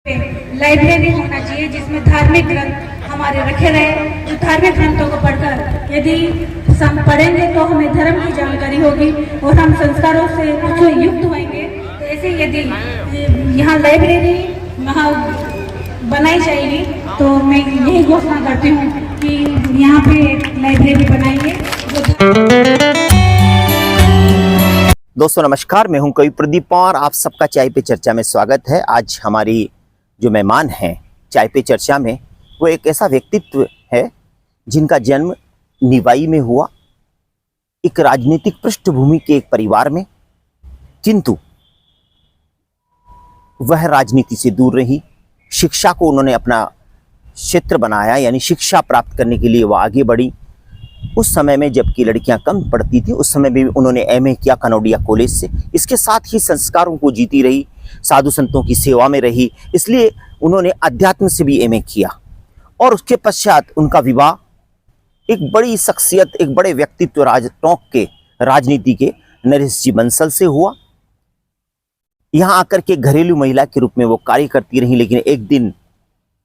Library होना चाहिए जिसमें धार्मिक ग्रंथ हमारे रखे रहे। जो धार्मिक ग्रंथों को पढ़कर यदि हम पढ़ेंगे तो हमें धर्म की जानकारी होगी और हम संस्कारों से कुछ युक्त होंगे। तो ऐसे यदि यहाँ लाइब्रेरी वहाँ बनाई जाएगी तो मैं यही घोषणा करती हूँ कि यहाँ पे लाइब्रेरी बनाइए। दोस्तों नमस्कार, मैं हूं कवि प्रदीप पवार। आप सबका चाय पे चर्चा में स्वागत है। आज हमारी जो मेहमान हैं चाय पे चर्चा में, वो एक ऐसा व्यक्तित्व है जिनका जन्म निवाई में हुआ, एक राजनीतिक पृष्ठभूमि के एक परिवार में, किंतु वह राजनीति से दूर रही। शिक्षा को उन्होंने अपना क्षेत्र बनाया, यानी शिक्षा प्राप्त करने के लिए वो आगे बढ़ी। उस समय में जबकि लड़कियां कम पढ़ती थी, उस समय भी उन्होंने एमए किया कनौडिया कॉलेज से। इसके साथ ही संस्कारों को जीती रही, साधु संतों की सेवा में रही, इसलिए उन्होंने अध्यात्म से भी एमए किया। और उसके पश्चात उनका विवाह एक बड़ी शख्सियत, एक बड़े व्यक्तित्व टोंक के राजनीति के नरेश जी बंसल से हुआ। यहाँ आकर के घरेलू महिला के रूप में वो कार्य करती रही, लेकिन एक दिन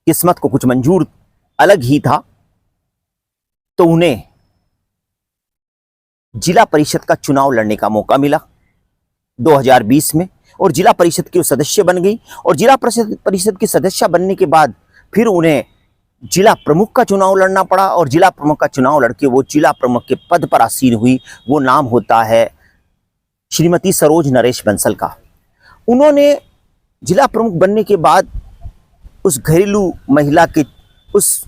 किस्मत को कुछ मंजूर अलग ही था, तो उन्हें जिला परिषद का चुनाव लड़ने का मौका मिला 2020 में, और जिला परिषद की सदस्य बन गई। और जिला परिषद की सदस्य बनने के बाद फिर उन्हें जिला प्रमुख का चुनाव लड़ना पड़ा, और जिला प्रमुख का चुनाव लड़के वो जिला प्रमुख के पद पर आसीन हुई। वो नाम होता है श्रीमती सरोज नरेश बंसल का। उन्होंने जिला प्रमुख बनने के बाद उस घरेलू महिला के उस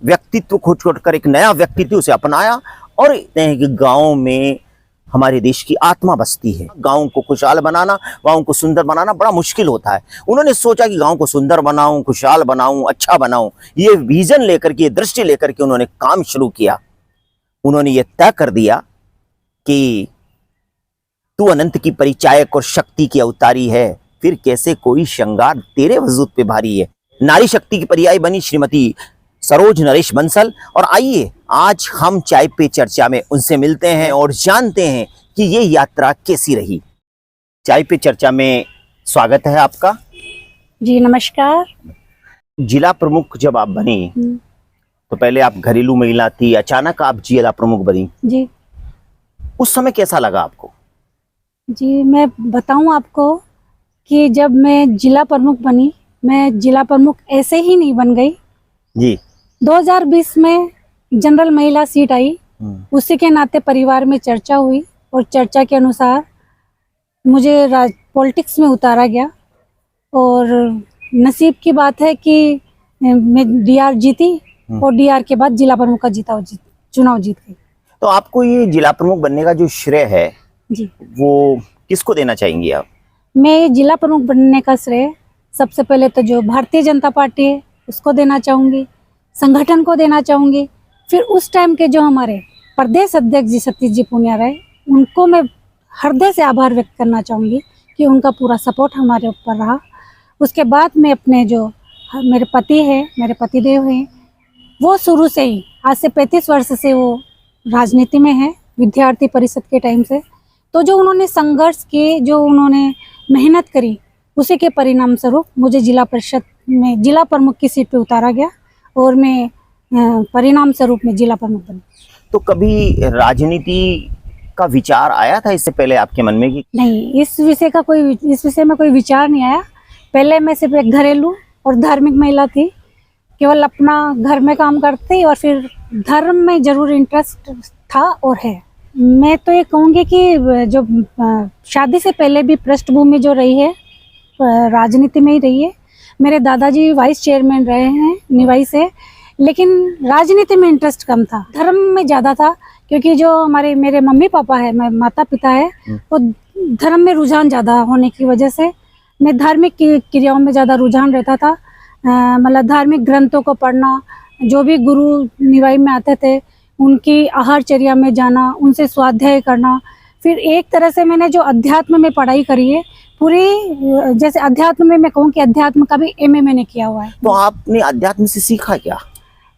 व्यक्तित्व को छोड़कर एक नया व्यक्तित्व उसे अपनाया, और कहते हैं कि गाँव में हमारे देश की आत्मा बसती है। गाँव को खुशहाल बनाना, गाँव को सुंदर बनाना बड़ा मुश्किल होता है। उन्होंने सोचा कि गाँव को सुंदर बनाऊं, खुशहाल बनाऊं, अच्छा बनाऊं। ये विजन लेकर के, दृष्टि लेकर के उन्होंने काम शुरू किया। उन्होंने ये तय कर दिया कि तू अनंत की परिचायक और शक्ति की अवतारी है, फिर कैसे कोई श्रृंगार तेरे वजूद पे भारी है। नारी शक्ति की पर्याय बनी श्रीमती सरोज नरेश बंसल। और आइए आज हम चाय पे चर्चा में उनसे मिलते हैं और जानते हैं कि ये यात्रा कैसी रही। चाय पे चर्चा में स्वागत है आपका। जी नमस्कार। जिला प्रमुख जब आप बनी तो पहले आप घरेलू महिला थी, अचानक आप जिला प्रमुख बनी जी। उस समय कैसा लगा आपको? जी मैं बताऊं आपको कि जब मैं जिला प्रमुख बनी, मैं जिला प्रमुख ऐसे ही नहीं बन गई जी। 2020 में जनरल महिला सीट आई, उसी के नाते परिवार में चर्चा हुई, और चर्चा के अनुसार मुझे पॉलिटिक्स में उतारा गया। और नसीब की बात है कि मैं डीआर जीती, और डीआर के बाद जिला प्रमुख का चुनाव जीत गई। तो आपको ये जिला प्रमुख बनने का जो श्रेय है जी, वो किसको देना चाहेंगी आप? मैं जिला प्रमुख बनने का श्रेय सबसे पहले तो जो भारतीय जनता पार्टी है उसको देना चाहूँगी, संगठन को देना चाहूँगी। फिर उस टाइम के जो हमारे प्रदेश अध्यक्ष जी सतीश जी पुनिया रहे, उनको मैं हृदय से आभार व्यक्त करना चाहूँगी कि उनका पूरा सपोर्ट हमारे ऊपर रहा। उसके बाद में अपने जो मेरे पति हैं, मेरे पतिदेव हैं, वो शुरू से ही आज से 35 वर्ष से वो राजनीति में है, विद्यार्थी परिषद के टाइम से। तो जो उन्होंने संघर्ष किए, जो उन्होंने मेहनत करी, उसी के परिणाम स्वरूप मुझे जिला परिषद में जिला प्रमुख की सीट पे उतारा गया, और मैं परिणाम स्वरूप में जिला प्रमुख बनी। तो कभी राजनीति का विचार आया था इससे पहले आपके मन में कि? नहीं, इस विषय में कोई विचार नहीं आया। पहले मैं सिर्फ एक घरेलू और धार्मिक महिला थी, केवल अपना घर में काम करती, और फिर धर्म में जरूर इंटरेस्ट था और है। मैं तो ये कहूँगी कि जो शादी से पहले भी पृष्ठभूमि जो रही है राजनीति में ही रही है। मेरे दादाजी वाइस चेयरमैन रहे हैं निवाई से, लेकिन राजनीति में इंटरेस्ट कम था, धर्म में ज़्यादा था। क्योंकि जो मेरे मम्मी पापा है, मेरे माता पिता है, वो धर्म में रुझान ज़्यादा होने की वजह से मैं धार्मिक क्रियाओं में ज़्यादा रुझान रहता था। मतलब धार्मिक ग्रंथों को पढ़ना, जो भी गुरु निवाई में आते थे उनकी आहारचर्या में जाना, उनसे स्वाध्याय करना। फिर एक तरह से मैंने जो अध्यात्म में पढ़ाई करी है पूरी, जैसे अध्यात्म में मैं कहूँ कि अध्यात्म का भी एमए मैंने किया हुआ है। तो आपने अध्यात्म से सीखा क्या?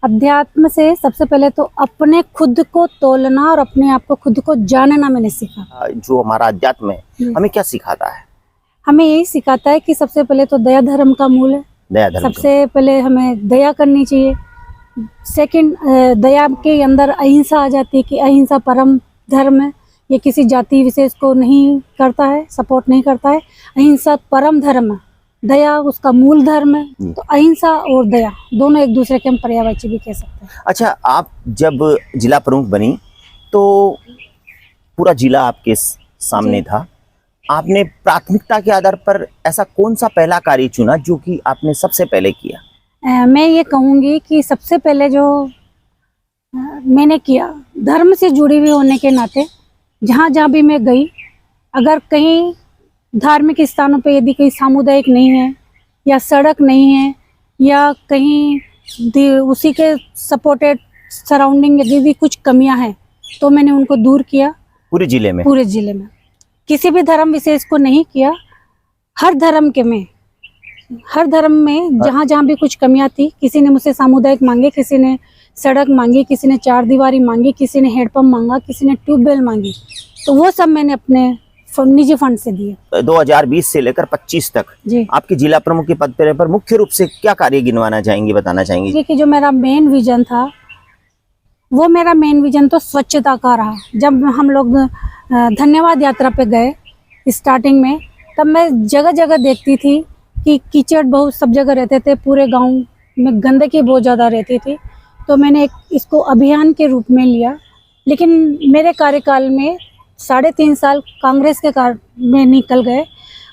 अध्यात्म से सबसे पहले तो अपने खुद को तोलना और अपने आप को खुद को जानना मैंने सीखा। जो हमारा अध्यात्म है हमें क्या सिखाता है? हमें यही सिखाता है कि सबसे पहले तो दया धर्म का मूल है, दया धर्म को। सबसे पहले हमें दया करनी चाहिए। सेकंड, दया के अंदर अहिंसा आ जाती है कि अहिंसा परम धर्म है। ये किसी जाति विशेष को नहीं करता है, सपोर्ट नहीं करता है। अहिंसा परम धर्म है, दया उसका मूल धर्म है। तो अहिंसा और दया दोनों एक दूसरे के हम पर्यायवाची भी कह सकते हैं। अच्छा, आप जब जिला प्रमुख बनी तो पूरा जिला आपके सामने जी। था। आपने प्राथमिकता के आधार पर ऐसा कौन सा पहला कार्य चुना जो कि आपने सबसे पहले किया? मैं ये कहूँगी कि सबसे पहले जो मैंने किया, धर्म से जुड़ी हुई होने के नाते जहाँ जहाँ भी मैं गई, अगर कहीं धार्मिक स्थानों पे यदि कोई सामुदायिक नहीं है या सड़क नहीं है या कहीं उसी के सपोर्टेड सराउंडिंग यदि कुछ कमियां हैं तो मैंने उनको दूर किया। पूरे जिले में? पूरे जिले में किसी भी धर्म विशेष को नहीं किया, हर धर्म में जहाँ जहाँ भी कुछ कमियां थी, किसी ने मुझसे सामुदायिक मांगे, किसी ने सड़क मांगी, किसी ने चार दीवारी मांगी, किसी ने हेडपम्प मांगा, किसी ने ट्यूबवेल मांगी, तो वो सब मैंने अपने निजी फंड से दिए। 2020 से लेकर 25 तक जी। आपके जिला प्रमुख के पद पर मुख्य रूप से क्या कार्य गिनवाना चाहेंगे, बताना चाहेंगे? कि जो मेरा मेन विजन था, वो मेरा मेन विजन तो स्वच्छता का रहा। जब हम लोग धन्यवाद यात्रा पे गए स्टार्टिंग में, तब मैं जगह जगह देखती थी कि कीचड़ बहुत सब जगह रहते थे, पूरे गांव में गंदगी बहुत ज़्यादा रहती थी। तो मैंने इसको अभियान के रूप में लिया। लेकिन मेरे कार्यकाल में 3.5 साल कांग्रेस के में निकल गए,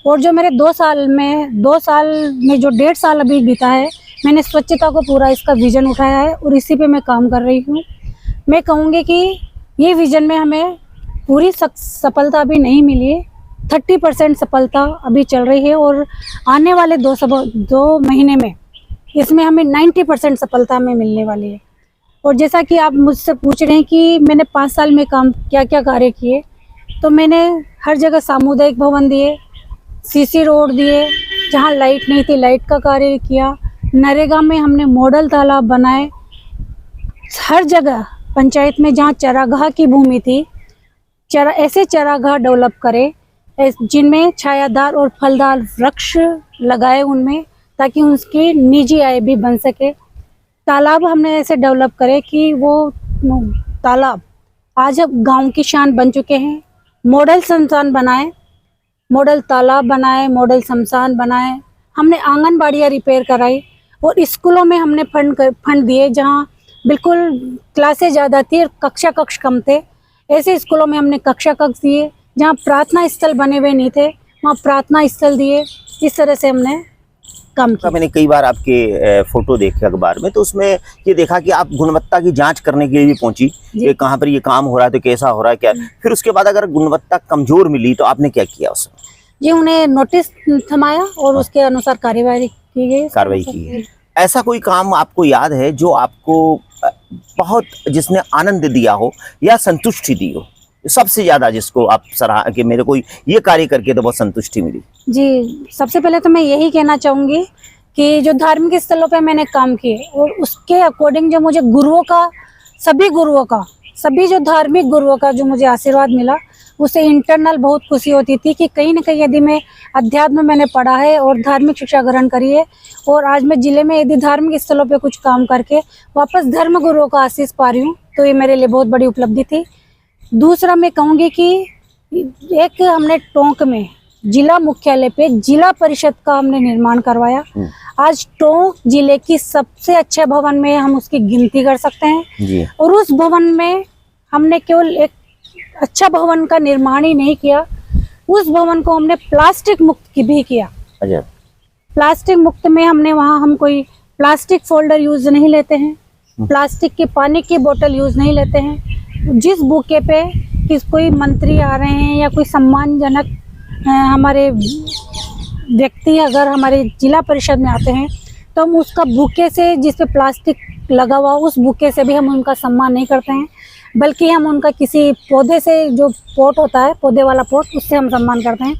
और जो मेरे 2 साल में जो 1.5 साल अभी बीता है, मैंने स्वच्छता को पूरा इसका विजन उठाया है और इसी पे मैं काम कर रही हूँ। मैं कहूँगी कि ये विजन में हमें पूरी सफलता अभी नहीं मिली है, 30% सफलता अभी चल रही है, और आने वाले 2 महीने में इसमें हमें 90% सफलता हमें मिलने वाली है। और जैसा कि आप मुझसे पूछ रहे हैं कि मैंने 5 साल में क्या क्या कार्य किए, तो मैंने हर जगह सामुदायिक भवन दिए, सीसी रोड दिए, जहाँ लाइट नहीं थी लाइट का कार्य किया, नरेगा में हमने मॉडल तालाब बनाए, हर जगह पंचायत में जहाँ चरागाह की भूमि थी, ऐसे चरागाह डेवलप करे जिनमें छायादार और फलदार वृक्ष लगाए उनमें, ताकि उसकी निजी आय भी बन सके। तालाब हमने ऐसे डेवलप करे कि वो तालाब आज अब गांव की शान बन चुके हैं। मॉडल शमशान बनाए, मॉडल तालाब बनाए, मॉडल शमशान बनाए। हमने आंगनबाड़ियाँ रिपेयर कराई, और स्कूलों में हमने फंड दिए जहाँ बिल्कुल क्लासें ज़्यादा थी और कक्ष कम थे, ऐसे स्कूलों में हमने कक्ष दिए। जहाँ प्रार्थना स्थल बने हुए नहीं थे, वहाँ प्रार्थना स्थल दिए। इस तरह से हमने काम किया। मैंने कई बार आपके फोटो देखे अखबार में, तो उसमें ये देखा कि आप गुणवत्ता की जांच करने के लिए भी पहुंची कि कहाँ पर ये काम हो रहा है, तो कैसा हो रहा है, क्या। फिर उसके बाद अगर गुणवत्ता कमजोर मिली तो आपने क्या किया उसमें? जी, उन्हें नोटिस थमाया और उसके अनुसार कार्रवाई की गई। ऐसा कोई काम आपको याद है जो आपको बहुत, जिसने आनंद दिया हो या संतुष्टि दी हो, सबसे ज्यादा जिसको आप सराहा कि मेरे को ये कार्य करके तो बहुत संतुष्टि मिली? जी, सबसे पहले तो मैं यही कहना चाहूँगी कि जो धार्मिक स्थलों पे मैंने काम किए, और उसके अकॉर्डिंग जो मुझे सभी जो धार्मिक गुरुओं का जो मुझे आशीर्वाद मिला, उससे इंटरनल बहुत खुशी होती थी कि कहीं ना कहीं यदि मैं अध्यात्म मैंने पढ़ा है और धार्मिक शिक्षा ग्रहण करी है, और आज मैं जिले में यदि धार्मिक स्थलों पे कुछ काम करके वापस धर्म गुरुओं का आशीष पा रही हूँ, तो ये मेरे लिए बहुत बड़ी उपलब्धि थी। दूसरा मैं कहूँगी कि एक हमने टोंक में जिला मुख्यालय पे जिला परिषद का हमने निर्माण करवाया। आज टोंक जिले की सबसे अच्छे भवन में हम उसकी गिनती कर सकते हैं जी। और उस भवन में हमने केवल एक अच्छा भवन का निर्माण ही नहीं किया, उस भवन को हमने प्लास्टिक मुक्त भी किया। अच्छा। प्लास्टिक मुक्त में हमने वहाँ हम कोई प्लास्टिक फोल्डर यूज नहीं लेते हैं, प्लास्टिक की पानी की बोतल यूज नहीं लेते हैं। जिस बुके पे कोई मंत्री आ रहे हैं या कोई सम्मानजनक हमारे व्यक्ति अगर हमारे जिला परिषद में आते हैं, तो हम उसका बुके से, जिस पे प्लास्टिक लगा हुआ उस बुके से भी हम उनका सम्मान नहीं करते हैं, बल्कि हम उनका किसी पौधे से, जो पोट होता है पौधे वाला पोट, उससे हम सम्मान करते हैं।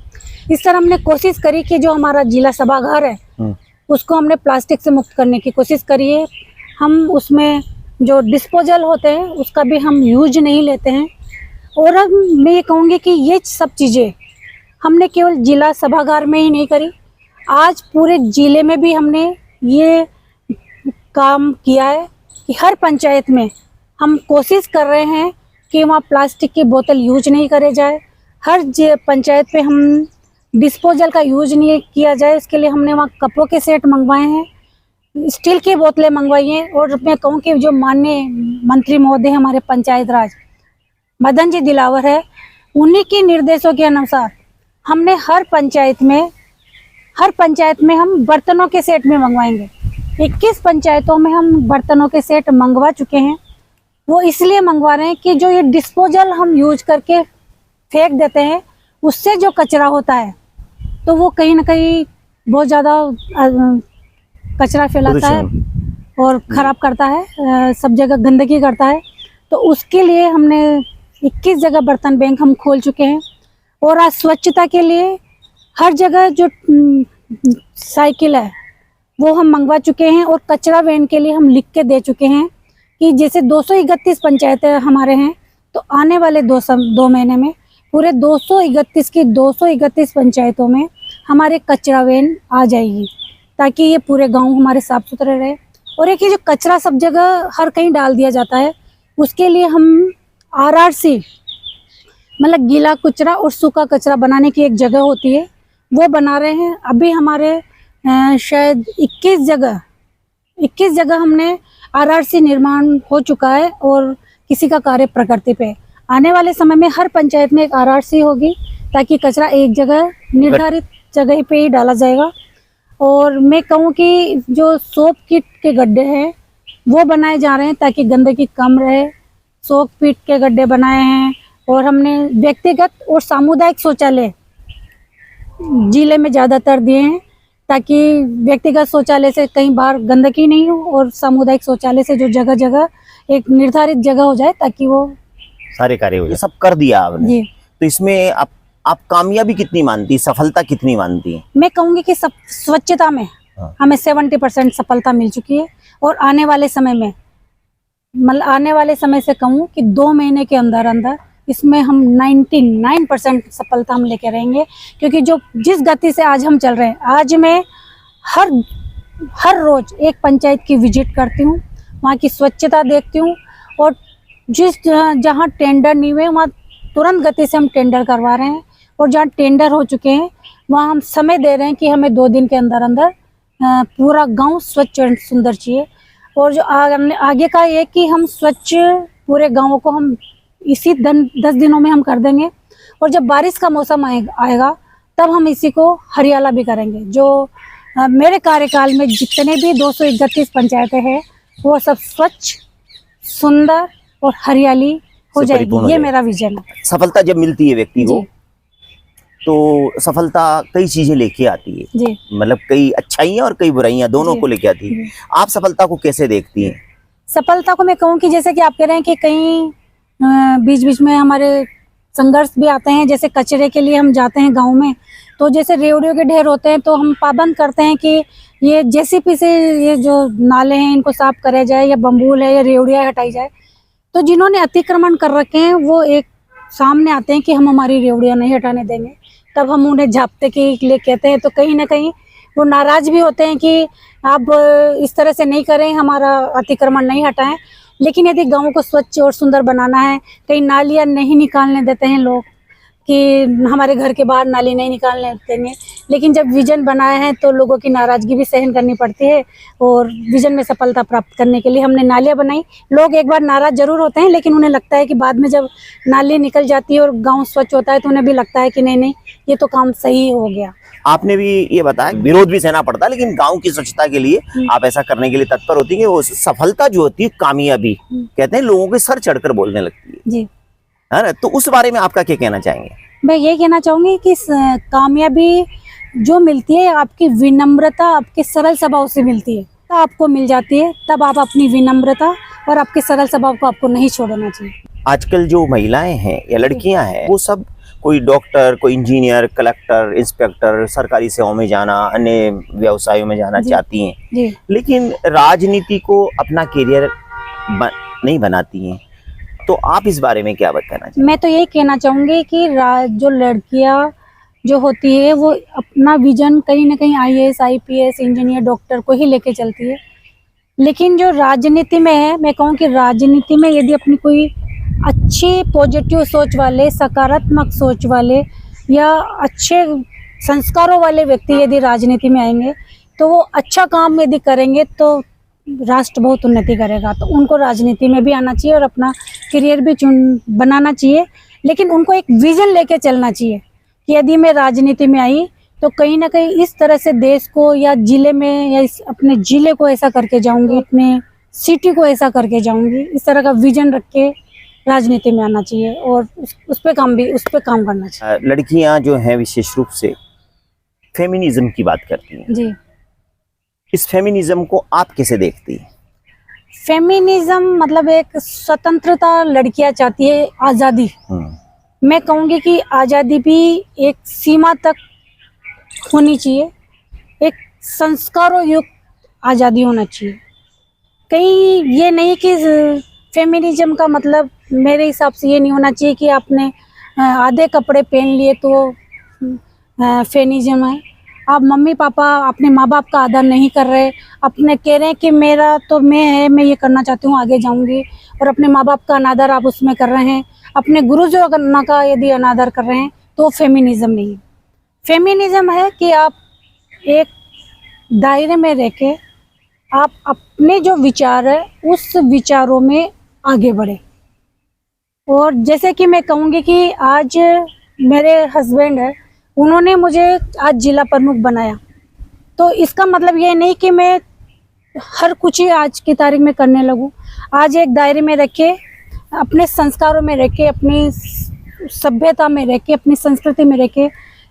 इस तरह हमने कोशिश करी कि जो हमारा जिला सभागार है उसको हमने प्लास्टिक से मुक्त करने की कोशिश करी है। हम उसमें जो डिस्पोजल होते हैं उसका भी हम यूज नहीं लेते हैं। और अब मैं ये कहूँगी कि ये सब चीज़ें हमने केवल जिला सभागार में ही नहीं करी, आज पूरे जिले में भी हमने ये काम किया है कि हर पंचायत में हम कोशिश कर रहे हैं कि वहाँ प्लास्टिक की बोतल यूज नहीं करे जाए। हर पंचायत पे हम डिस्पोजल का यूज नहीं किया जाए, इसके लिए हमने वहाँ कपों के सेट मंगवाए हैं, स्टील की बोतलें मंगवाई हैं। और मैं कहूँ कि जो माननीय मंत्री महोदय हमारे पंचायत राज मदन जी दिलावर है, उन्हीं के निर्देशों के अनुसार हमने हर पंचायत में हम बर्तनों के सेट में मंगवाएंगे। 21 पंचायतों में हम बर्तनों के सेट मंगवा चुके हैं। वो इसलिए मंगवा रहे हैं कि जो ये डिस्पोजल हम यूज करके फेंक देते हैं, उससे जो कचरा होता है तो वो कहीं ना कहीं बहुत ज़्यादा कचरा फैलाता है और ख़राब करता है, सब जगह गंदगी करता है। तो उसके लिए हमने 21 जगह बर्तन बैंक हम खोल चुके हैं। और आज स्वच्छता के लिए हर जगह जो साइकिल है वो हम मंगवा चुके हैं। और कचरा वैन के लिए हम लिख के दे चुके हैं कि जैसे 231 पंचायतें हमारे हैं, तो आने वाले 2 महीने में पूरे 231 पंचायतों में हमारे कचरा वैन आ जाएगी, ताकि ये पूरे गांव हमारे साफ सुथरे रहे। और एक ये जो कचरा सब जगह हर कहीं डाल दिया जाता है, उसके लिए हम RRC मतलब गीला कचरा और सूखा कचरा बनाने की एक जगह होती है, वो बना रहे हैं। अभी हमारे शायद 21 जगह हमने RRC निर्माण हो चुका है और किसी का कार्य प्रगति पे। आने वाले समय में हर पंचायत में एक RRC होगी, ताकि कचरा एक जगह निर्धारित जगह पे ही डाला जाएगा। और मैं कहूँ कि जो सोप किट के गड्ढे हैं वो बनाए जा रहे हैं, ताकि गंदगी कम रहे। सोप किट के गड्ढे बनाए हैं। और हमने व्यक्तिगत और सामुदायिक शौचालय जिले में ज़्यादातर दिए हैं, ताकि व्यक्तिगत शौचालय से कहीं बाहर गंदगी नहीं हो और सामुदायिक शौचालय से जो जगह जगह एक निर्धारित जगह हो जाए, ताकि वो सारे कार्य हो जाए। सब कर दिया आपने, जी। तो इसमें आप कामयाबी कितनी मानती, सफलता कितनी मानती है? मैं कहूँगी कि सब स्वच्छता में हमें 70% सफलता मिल चुकी है। और आने वाले समय में मतलब आने वाले समय से कहूँ कि 2 महीने के अंदर अंदर इसमें हम 99% सफलता हम लेके रहेंगे। क्योंकि जो जिस गति से आज हम चल रहे हैं, आज मैं हर रोज एक पंचायत की विजिट करती हूँ, वहाँ की स्वच्छता देखती हूँ। और जहाँ टेंडर नहीं हुए वहाँ तुरंत गति से हम टेंडर करवा रहे हैं। और जहाँ टेंडर हो चुके हैं वहाँ हम समय दे रहे हैं कि हमें 2 दिन के अंदर अंदर पूरा गांव स्वच्छ और सुंदर चाहिए। और जो आगे का ये कि हम स्वच्छ पूरे गाँव को हम इसी 10 दिनों में हम कर देंगे। और जब बारिश का मौसम आएगा तब हम इसी को हरियाला भी करेंगे। जो मेरे कार्यकाल में जितने भी 231 पंचायतें हैं वो सब स्वच्छ, सुंदर और हरियाली हो जाएगी। ये मेरा विजन है। सफलता जब मिलती है व्यक्ति को, तो सफलता कई चीजें लेके आती है जी। मतलब कई अच्छाइयाँ और कई बुराइयां दोनों को लेके आती है। आप सफलता को कैसे देखती हैं? सफलता को मैं कहूँ कि जैसे कि आप कह रहे हैं कि कहीं बीच बीच में हमारे संघर्ष भी आते हैं। जैसे कचरे के लिए हम जाते हैं गांव में, तो जैसे रेवड़ियों के ढेर होते हैं, तो हम पाबंद करते हैं कि ये JCP से ये जो नाले हैं इनको साफ करे जाए, या बम्बूल है या रेवड़ियाँ हटाई जाए। तो जिन्होंने अतिक्रमण कर रखे हैं वो एक सामने आते हैं कि हम हमारी रेवड़ियाँ नहीं हटाने देंगे, तब हम उन्हें झापते के लिए कहते हैं। तो कहीं ना कहीं वो नाराज भी होते हैं कि आप इस तरह से नहीं करें, हमारा अतिक्रमण नहीं हटाएं। लेकिन यदि गाँव को स्वच्छ और सुंदर बनाना है, कहीं नालियाँ नहीं निकालने देते हैं लोग कि हमारे घर के बाहर नाली नहीं निकालने देंगे। लेकिन जब विजन बनाए हैं तो लोगों की नाराज़गी भी सहन करनी पड़ती है। और विजन में सफलता प्राप्त करने के लिए हमने नालियाँ बनाई। लोग एक बार नाराज़ जरूर होते हैं, लेकिन उन्हें लगता है कि बाद में जब नाली निकल जाती है और गाँव स्वच्छ होता है तो उन्हें भी लगता है कि नहीं ये तो काम सही हो गया। आपने भी ये बताया विरोध भी सहना पड़ता है, लेकिन गांव की स्वच्छता के लिए आप ऐसा करने के लिए तत्पर होती है। वो सफलता जो होती है, कामयाबी कहते हैं, लोगों के सर चढ़कर बोलने लगती है जी, है ना? तो उस बारे में आपका क्या कहना चाहेंगे? मैं ये कहना चाहूँगी कि कामयाबी जो मिलती है आपकी विनम्रता, आपके सरल स्वभाव से मिलती है। तो आपको मिल जाती है, तब आप अपनी विनम्रता और आपके सरल स्वभाव को आपको नहीं छोड़ना चाहिए। आजकल जो महिलाएं हैं या लड़कियां हैं, वो सब कोई डॉक्टर, कोई इंजीनियर, कलेक्टर, इंस्पेक्टर, सरकारी सेवाओं में जाना, अन्य व्यवसायों में जाना चाहती हैं, जी। लेकिन राजनीति को अपना करियर नहीं बनाती हैं। तो आप इस बारे में क्या बताना चाहेंगे? मैं तो यही कहना चाहूँगी कि जो लड़कियाँ जो होती है वो अपना विजन कहीं ना कहीं आईएएस, आईपीएस, इंजीनियर, डॉक्टर को ही लेके चलती है। लेकिन जो राजनीति में है, मैं कहूँ कि राजनीति में यदि अपनी कोई अच्छी पॉजिटिव सोच वाले, सकारात्मक सोच वाले या अच्छे संस्कारों वाले व्यक्ति यदि राजनीति में आएंगे तो वो अच्छा काम यदि करेंगे तो राष्ट्र बहुत उन्नति करेगा। तो उनको राजनीति में भी आना चाहिए और अपना करियर भी बनाना चाहिए, लेकिन उनको एक विजन लेके चलना चाहिए कि यदि मैं राजनीति में आई तो कहीं ना कहीं इस तरह से देश को या जिले में या अपने जिले को ऐसा करके जाऊंगी, अपने सिटी को ऐसा करके जाऊंगी, इस तरह का विजन रख के राजनीति में आना चाहिए और उस पे काम करना चाहिए। लड़कियां जो हैं विशेष रूप से फेमिनिज्म की बात करती हैं जी। इस फेमिनिज्म को आप कैसे देखती हैं? फेमिनिज्म मतलब एक स्वतंत्रता, लड़कियां चाहती है आज़ादी। मैं कहूँगी कि आज़ादी भी एक सीमा तक होनी चाहिए, एक संस्कारों युक्त आज़ादी होना चाहिए। कहीं ये नहीं कि फेमिनिज्म का मतलब मेरे हिसाब से ये नहीं होना चाहिए कि आपने आधे कपड़े पहन लिए तो फेमिनिज्म है। आप मम्मी पापा अपने माँ बाप का आदर नहीं कर रहे, अपने कह रहे हैं कि मेरा तो मैं ये करना चाहती हूँ, आगे जाऊँगी, और अपने माँ बाप का अनादर आप उसमें कर रहे हैं, अपने गुरुजों का यदि अनादर कर रहे हैं तो फेमिनिज्म नहीं है। फेमिनिज्म है कि आप एक दायरे में रह के आप अपने जो विचार है उस विचारों में आगे बढ़े। और जैसे कि मैं कहूँगी कि आज मेरे हस्बैंड है, उन्होंने मुझे आज जिला प्रमुख बनाया, तो इसका मतलब ये नहीं कि मैं हर कुछ ही आज की तारीख में करने लगूँ। आज एक दायरे में रखे, अपने संस्कारों में रखे, अपनी सभ्यता में रखे, अपनी संस्कृति में रखे,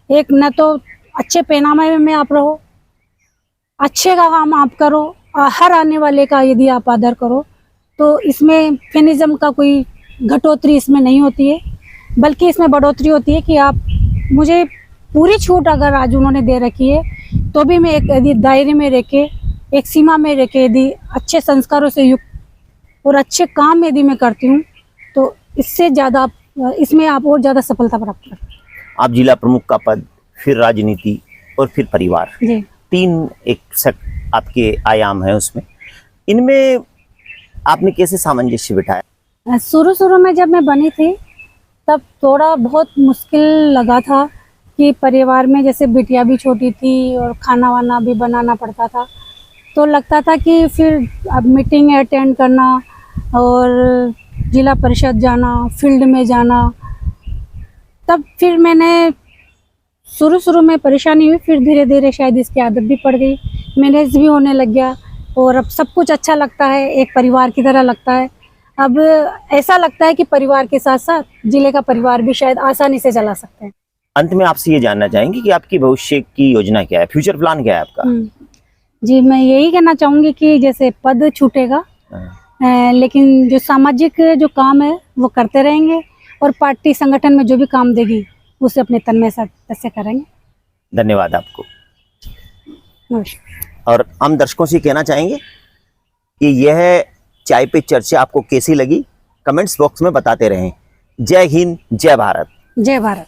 एक न तो अच्छे पहनावे में आप रहो, अच्छे का काम आप करो, हर आने वाले का यदि आप आदर करो, तो इसमें फेमिनिज्म का कोई घटोतरी इसमें नहीं होती है, बल्कि इसमें बढ़ोतरी होती है कि आप मुझे पूरी छूट अगर आज उन्होंने दे रखी है तो भी मैं एक यदि दायरे में रह के, एक सीमा में रह के यदि अच्छे संस्कारों से युक्त और अच्छे काम यदि मैं करती हूँ तो इससे ज़्यादा इसमें आप और ज़्यादा सफलता प्राप्त करते हैं। आप जिला प्रमुख का पद, फिर राजनीति और फिर परिवार, जी। 3 एक आपके आयाम हैं उसमें, इनमें आपने कैसे सामंजस्य बिठाया? शुरू में जब मैं बनी थी तब थोड़ा बहुत मुश्किल लगा था कि परिवार में जैसे बिटिया भी छोटी थी और खाना वाना भी बनाना पड़ता था, तो लगता था कि फिर अब मीटिंग अटेंड करना और जिला परिषद जाना, फील्ड में जाना, तब फिर मैंने शुरू में परेशानी हुई, फिर धीरे धीरे शायद इसकी आदत भी पड़ गई, मैनेज भी होने लग गया और अब सब कुछ अच्छा लगता है, एक परिवार की तरह लगता है। अब ऐसा लगता है कि परिवार के साथ साथ जिले का परिवार भी शायद आसानी से चला सकते हैं। अंत में आपसे ये जानना चाहेंगे कि आपकी भविष्य की योजना क्या है, फ्यूचर प्लान क्या है आपका? जी, मैं यही कहना चाहूँगी कि जैसे पद छूटेगा, लेकिन जो सामाजिक जो काम है वो करते रहेंगे और पार्टी संगठन में जो भी काम देगी उसे अपने तन में से करेंगे। धन्यवाद आपको। नमस्कार। और हम दर्शकों से कहना चाहेंगे कि यह चाय पे चर्चा आपको कैसी लगी, कमेंट्स बॉक्स में बताते रहें। जय हिंद, जय भारत। जय भारत।